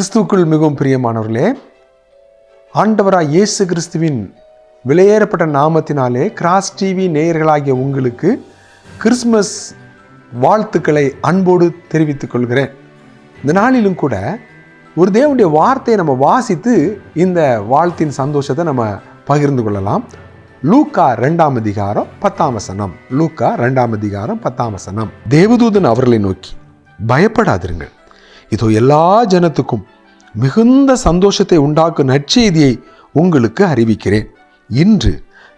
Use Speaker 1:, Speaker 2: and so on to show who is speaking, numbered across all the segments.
Speaker 1: கிறிஸ்துவுக்குள் மிகவும் பிரியமானவர்களே, ஆண்டவராய் இயேசு கிறிஸ்துவின் விலையேறப்பட்ட நாமத்தினாலே கிராஸ் டிவி நேயர்களாகிய உங்களுக்கு கிறிஸ்மஸ் வாழ்த்துக்களை அன்போடு தெரிவித்துக் கொள்கிறேன். இந்த நாளிலும் கூட ஒரு தேவனுடைய வார்த்தையை நம்ம வாசித்து இந்த வாழ்த்தின் சந்தோஷத்தை நம்ம பகிர்ந்து கொள்ளலாம். லூக்கா 2ஆம் அதிகாரம் 10ஆம் வசனம். லூக்கா 2ஆம் அதிகாரம் 10ஆம் வசனம். தேவதூதன் அவர்களை நோக்கி, பயப்படாதிருங்கள், இதோ எல்லா ஜனத்துக்கும் மிகுந்த சந்தோஷத்தை உண்டாக்கும் நற்செய்தியை உங்களுக்கு அறிவிக்கிறேன். இன்று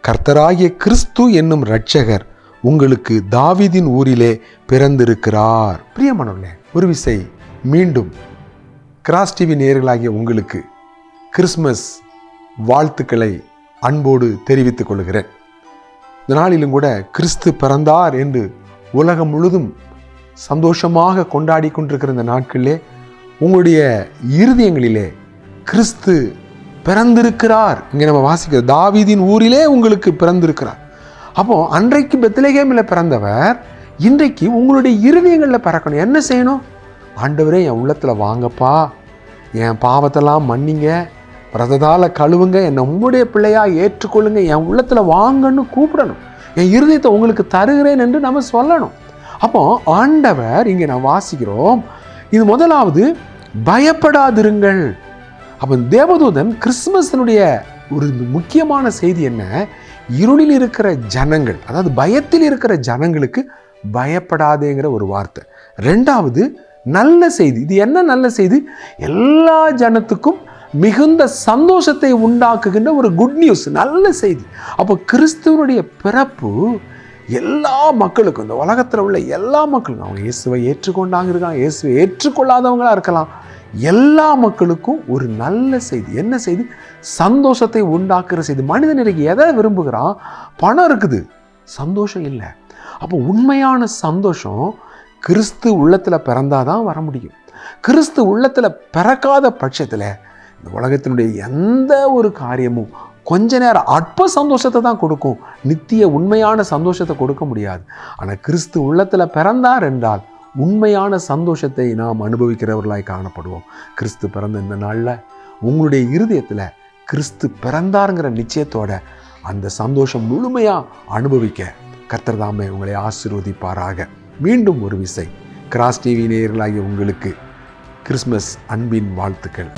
Speaker 1: கர்த்தராகிய கிறிஸ்து என்னும் இரட்சகர் உங்களுக்கு தாவீதின் ஊரிலே பிறந்திருக்கிறார். பிரியமானவர்களே, ஒரு விசை மீண்டும் கிராஸ் டிவி நேயர்களாகிய உங்களுக்கு கிறிஸ்மஸ் வாழ்த்துக்களை அன்போடு தெரிவித்துக் கொள்கிறேன். இந்த நாளிலும் கூட கிறிஸ்து பிறந்தார் என்று உலகம் முழுதும் சந்தோஷமாக கொண்டாடி கொண்டிருக்கிற இந்த நாட்களிலே உங்களுடைய இருதயங்களிலே கிறிஸ்து பிறந்திருக்கிறார். இங்கே நம்ம வாசிக்கிற தாவீதின் ஊரிலே உங்களுக்கு பிறந்திருக்கிறார். அப்போ அன்றைக்கு பெத்லகேமில் பிறந்தவர் இன்றைக்கு உங்களுடைய இருதயங்களில் பிறக்கணும். என்ன செய்யணும்? ஆண்டவரே, என் உள்ளத்தில் வாங்கப்பா, என் பாவத்தெல்லாம் மன்னிங்க, ரத்தத்தால் கழுவுங்க, என்னை உங்களுடைய பிள்ளையாக ஏற்றுக்கொள்ளுங்க, என் உள்ளத்தில் வாங்கன்னு கூப்பிடணும். என் இருதயத்தை உங்களுக்கு தருகிறேன் என்று நம்ம சொல்லணும். அப்போ ஆண்டவர் இங்கே நான் வாசிக்கிறோம், இது முதலாவது பயப்படாதிருங்கள். அப்போ தேவதூதன் கிறிஸ்துமஸினுடைய ஒரு முக்கியமான செய்தி என்ன? இருளில் இருக்கிற ஜனங்கள், அதாவது பயத்தில் இருக்கிற ஜனங்களுக்கு பயப்படாதேங்கிற ஒரு வார்த்தை. ரெண்டாவது நல்ல செய்தி. இது என்ன நல்ல செய்தி? எல்லா ஜனத்துக்கும் மிகுந்த சந்தோஷத்தை உண்டாக்குகின்ற ஒரு குட் நியூஸ், நல்ல செய்தி. அப்போ கிறிஸ்துவனுடைய பிறப்பு எல்லா மக்களுக்கும், இந்த உலகத்தில் உள்ள எல்லா மக்களுக்கும், அவங்க இயேசுவை ஏற்றுக்கொண்டாங்க இருக்காங்க, இயேசுவை ஏற்றுக்கொள்ளாதவங்களா இருக்கலாம், எல்லா மக்களுக்கும் ஒரு நல்ல செய்தி. என்ன செய்தி? சந்தோஷத்தை உண்டாக்குற செய்தி. மனிதன் இன்னைக்கு எதை விரும்புகிறான்? பணம் இருக்குது, சந்தோஷம் இல்லை. அப்போ உண்மையான சந்தோஷம் கிறிஸ்து உள்ளத்தில் பிறந்தாதான் வர முடியும். கிறிஸ்து உள்ளத்தில் பிறக்காத பட்சத்தில் இந்த உலகத்தினுடைய எந்த ஒரு காரியமும் கொஞ்ச நேரம் அற்ப சந்தோஷத்தை தான் கொடுக்கும், நித்திய உண்மையான சந்தோஷத்தை கொடுக்க முடியாது. ஆனால் கிறிஸ்து உள்ளத்தில் பிறந்தார் என்றால் உண்மையான சந்தோஷத்தை நாம் அனுபவிக்கிறவர்களாய் காணப்படுவோம். கிறிஸ்து பிறந்த இந்த நாளில் உங்களுடைய இருதயத்தில் கிறிஸ்து பிறந்தாருங்கிற நிச்சயத்தோட அந்த சந்தோஷம் முழுமையாக அனுபவிக்க கர்த்தர் தாமே உங்களை ஆசீர்வதிப்பாராக. மீண்டும் ஒரு விசை கிராஸ் டிவி நேயர்களாகிய உங்களுக்கு கிறிஸ்மஸ் அன்பின் வாழ்த்துக்கள்.